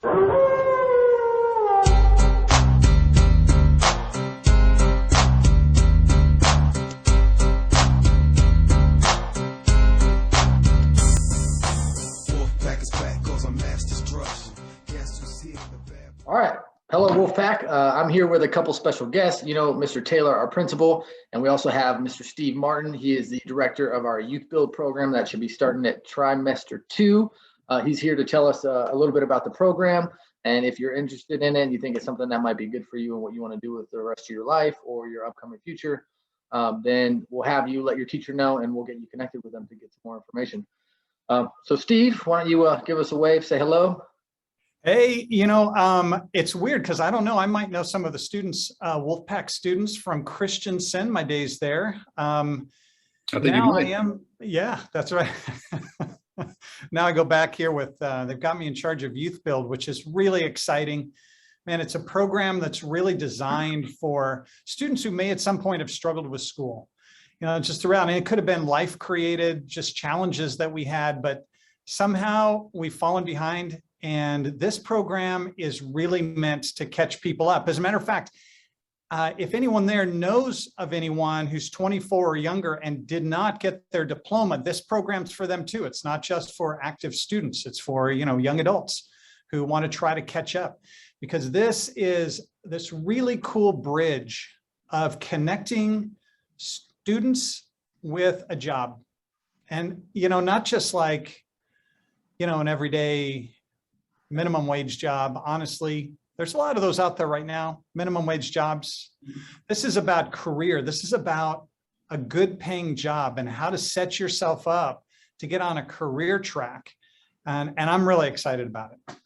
All right. Hello, Wolfpack. I'm here with a couple special guests. You know, Mr. Taylor, our principal, and we also have Mr. Steve Martin. He is the director of our Youthbuild program that should be starting at trimester 2. He's here to tell us a little bit about the program, and if you're interested in it and you think it's something that might be good for you and what you want to do with the rest of your life or your upcoming future, then we'll have you let your teacher know, and we'll get you connected with them to get some more information. So, Steve, why don't you give us a wave, say hello. Hey, it's weird because I don't know. I might know some of the students, Wolfpack students from Christensen, my days there. I think you might. Yeah, that's right. Now I go back here with, they've got me in charge of Youthbuild, which is really exciting. Man, it's a program that's really designed for students who may at some point have struggled with school. Just around, and it could have been life created, just challenges that we had, but somehow we've fallen behind. And this program is really meant to catch people up. As a matter of fact, if anyone there knows of anyone who's 24 or younger and did not get their diploma, this program's for them too. It's not just for active students. It's for, young adults who want to try to catch up, because this is this really cool bridge of connecting students with a job. And, not just like, an everyday minimum wage job. Honestly, there's a lot of those out there right now, minimum wage jobs. This is about career. This is about a good paying job and how to set yourself up to get on a career track. And I'm really excited about it.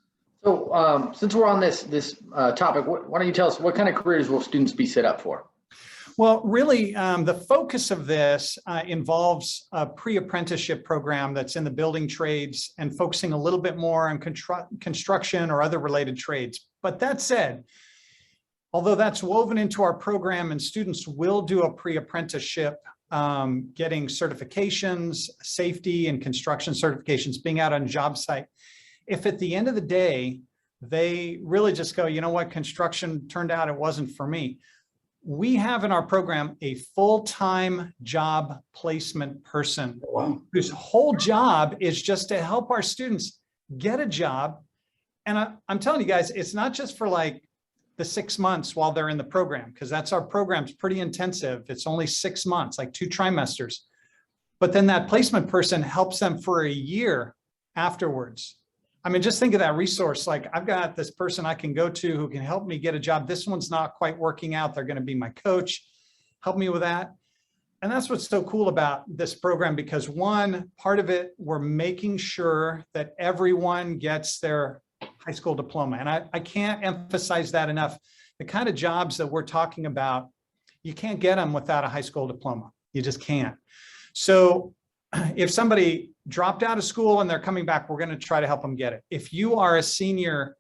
So since we're on this topic, why don't you tell us what kind of careers will students be set up for? Well, really, the focus of this involves a pre-apprenticeship program that's in the building trades and focusing a little bit more on construction or other related trades. But that said, although that's woven into our program and students will do a pre-apprenticeship, getting certifications, safety and construction certifications, being out on job site, if at the end of the day, they really just go, you know what, construction turned out it wasn't for me. We have in our program a full-time job placement person. Wow. Whose whole job is just to help our students get a job. And I'm telling you guys, it's not just for like the 6 months while they're in the program, because our program's pretty intensive. It's only 6 months, like 2 trimesters. But then that placement person helps them for a year afterwards. I mean, just think of that resource. Like, I've got this person I can go to who can help me get a job. This one's not quite working out. They're going to be my coach, help me with that. And that's what's so cool about this program, because one part of it, we're making sure that everyone gets their high school diploma. And I can't emphasize that enough. The kind of jobs that we're talking about, you can't get them without a high school diploma. You just can't. So if somebody dropped out of school and they're coming back, we're going to try to help them get it. If you are a senior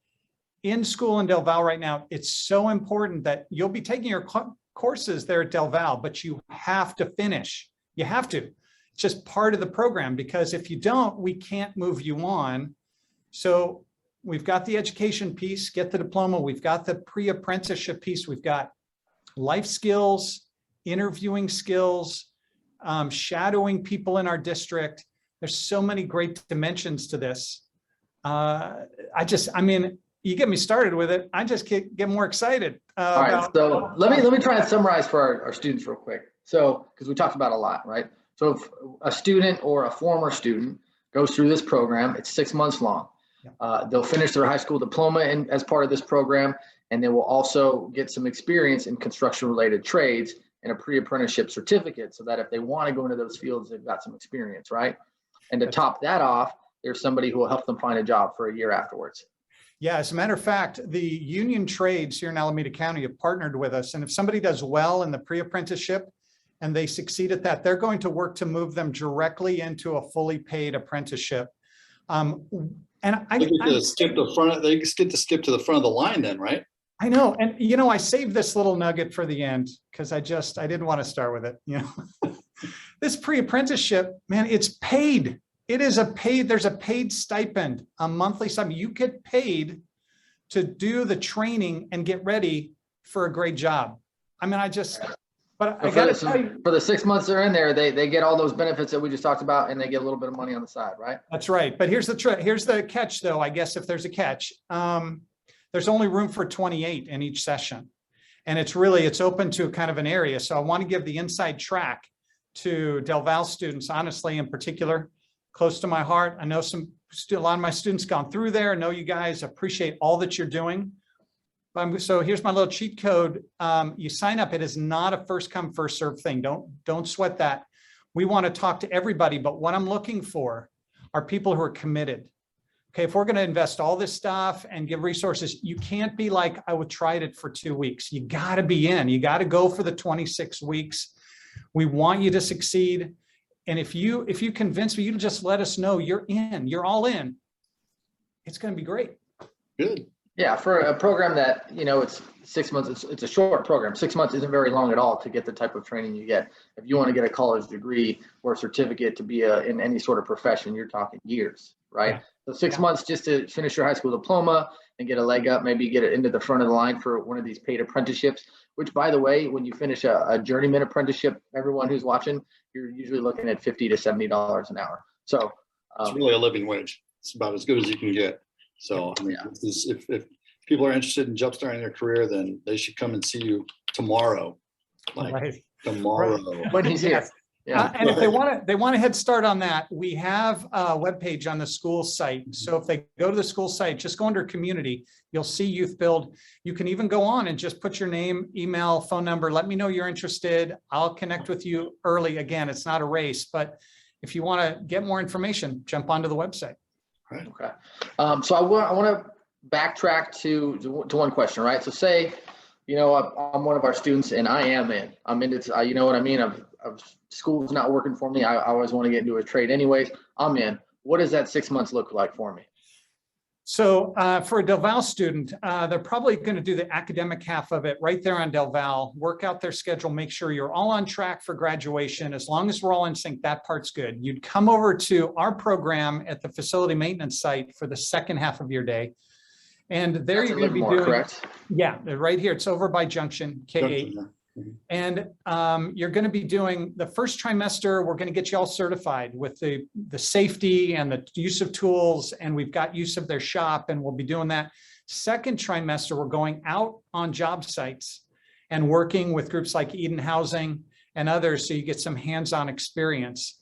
in school in Del Val right now, it's so important that you'll be taking your courses there at Del Val, but you have to finish. You have to. It's just part of the program, because if you don't, we can't move you on. So we've got the education piece, get the diploma. We've got the pre-apprenticeship piece. We've got life skills, interviewing skills, shadowing people in our district. There's so many great dimensions to this. I mean, you get me started with it, I just get more excited. All right, so let me try and summarize for our students real quick. So, because we talked about a lot, right? So if a student or a former student goes through this program, it's 6 months long. They'll finish their high school diploma as part of this program, and they will also get some experience in construction-related trades and a pre-apprenticeship certificate, so that if they want to go into those fields, they've got some experience, right? And to top that off, there's somebody who will help them find a job for a year afterwards. Yeah, as a matter of fact, the union trades here in Alameda County have partnered with us. And if somebody does well in the pre-apprenticeship and they succeed at that, they're going to work to move them directly into a fully paid apprenticeship. And they get to skip the front. They get to skip to the front of the line then, right? I know. And, I saved this little nugget for the end because I didn't want to start with it. This pre-apprenticeship, man, it's paid. It is there's a paid stipend, a monthly stipend. You get paid to do the training and get ready for a great job. I mean, but I got to tell you, for the 6 months they're in there, they get all those benefits that we just talked about, and they get a little bit of money on the side, right? That's right. But here's the catch, though, I guess, if there's a catch. There's only room for 28 in each session. And it's open to kind of an area. So I want to give the inside track to Del Val students, honestly, in particular, close to my heart. I know a lot of my students gone through there. I know you guys appreciate all that you're doing. So here's my little cheat code. You sign up. It is not a first come, first serve thing. Don't sweat that. We want to talk to everybody, but what I'm looking for are people who are committed. Okay, if we're going to invest all this stuff and give resources, you can't be like, I would try it for 2 weeks. You got to be in. You got to go for the 26 weeks. We want you to succeed. And if you convince me, you just let us know you're in, you're all in. It's going to be great. Good. Yeah, for a program that, it's 6 months, it's a short program. 6 months isn't very long at all to get the type of training you get. If you want to get a college degree or a certificate to be in any sort of profession, you're talking years, right? Yeah. So 6 months just to finish your high school diploma and get a leg up, maybe get it into the front of the line for one of these paid apprenticeships, which, by the way, when you finish a journeyman apprenticeship, everyone who's watching, you're usually looking at $50 to $70 an hour. So it's really a living wage. It's about as good as you can get. So I mean, if people are interested in jumpstarting their career, then they should come and see you tomorrow. Tomorrow. When he's here. Yeah. And if they want a head start on that, we have a webpage on the school site. So if they go to the school site, just go under community, you'll see Youthbuild. You can even go on and just put your name, email, phone number. Let me know you're interested. I'll connect with you early. Again, it's not a race, but if you want to get more information, jump onto the website. Right. Okay. So I want to backtrack to one question, right? So say, I'm one of our students and I'm into, you know what I mean? School's not working for me. I always want to get into a trade anyways. I'm in. What does that 6 months look like for me? So for a Del Val student, they're probably going to do the academic half of it right there on Del Val, work out their schedule, make sure you're all on track for graduation. As long as we're all in sync, that part's good. You'd come over to our program at the facility maintenance site for the second half of your day. And there you're going to be doing, correct? Yeah, right here. It's over by Junction, K8. And you're going to be doing the first trimester. We're going to get you all certified with the safety and the use of tools, and we've got use of their shop, and we'll be doing that. Second trimester, we're going out on job sites and working with groups like Eden Housing and others, so you get some hands-on experience.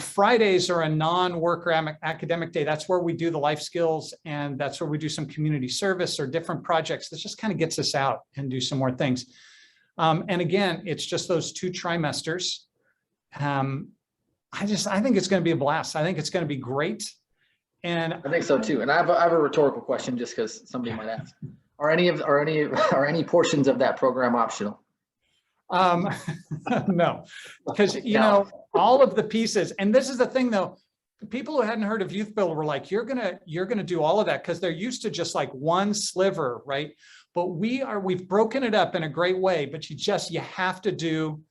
Fridays are a non-work academic day. That's where we do the life skills, and that's where we do some community service or different projects. That just kind of gets us out and do some more things. And again, it's just those 2 trimesters. I think it's going to be a blast. I think it's going to be great. And I think so too. And I have a rhetorical question, just because somebody might ask: Are any portions of that program optional? No, because all of the pieces. And this is the thing, though. People who hadn't heard of Youthbuild were like, you're gonna do all of that, because they're used to just like one sliver, right? But we've broken it up in a great way, but you have to do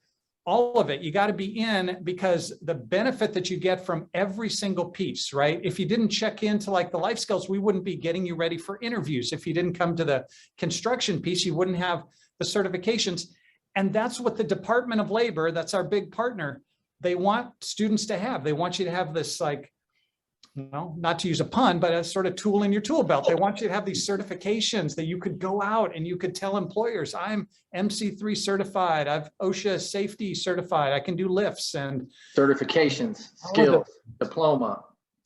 all of it. You got to be in, because the benefit that you get from every single piece, right? If you didn't check into like the life skills, we wouldn't be getting you ready for interviews. If you didn't come to the construction piece, you wouldn't have the certifications. And that's what the Department of Labor, that's our big partner, they want students to have. They want you to have this, like, well, not to use a pun, but a sort of tool in your tool belt. They want you to have these certifications that you could go out and you could tell employers, I'm MC3 certified, I've OSHA safety certified, I can do lifts and certifications, skills, diploma,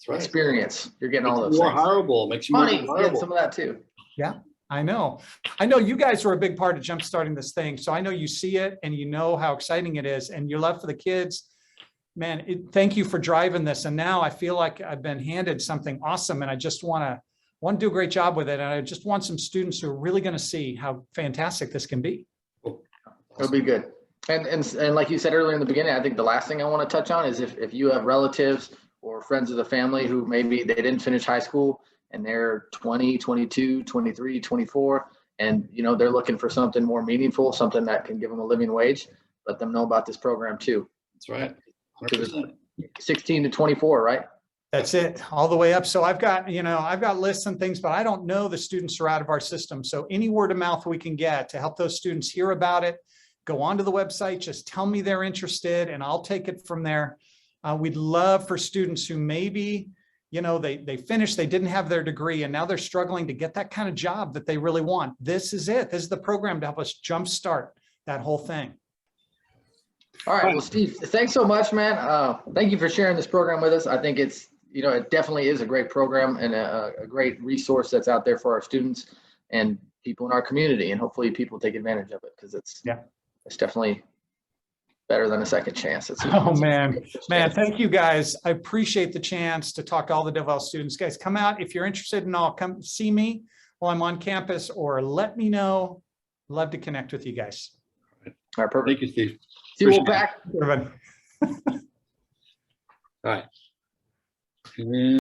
experience. You're getting all those more things. Hireable, makes you more hireable. Some of that too. Yeah, I know you guys were a big part of jumpstarting this thing. So I know you see it and you know how exciting it is, and your love for the kids. Man, thank you for driving this. And now I feel like I've been handed something awesome, and I just want to do a great job with it. And I just want some students who are really going to see how fantastic this can be. It'll be good. And like you said earlier in the beginning, I think the last thing I want to touch on is if you have relatives or friends of the family who maybe they didn't finish high school and they're 20, 22, 23, 24, and they're looking for something more meaningful, something that can give them a living wage, let them know about this program too. That's right. 16 to 24, right? That's it, all the way up. So I've got lists and things, but I don't know the students are out of our system. So any word of mouth we can get to help those students hear about it, go onto the website, just tell me they're interested and I'll take it from there. We'd love for students who maybe, they finished, they didn't have their degree and now they're struggling to get that kind of job that they really want. This is it. This is the program to help us jumpstart that whole thing. All right. Well, Steve, thanks so much, man. Thank you for sharing this program with us. I think it's, it definitely is a great program and a great resource that's out there for our students and people in our community. And hopefully people take advantage of it because it's definitely better than a second chance. Man, thank you guys. I appreciate the chance to talk to all the DeVal students. Guys, come out if you're interested and all, come see me while I'm on campus or let me know. Love to connect with you guys. All right, perfect. Thank you, Steve. See you back. All right.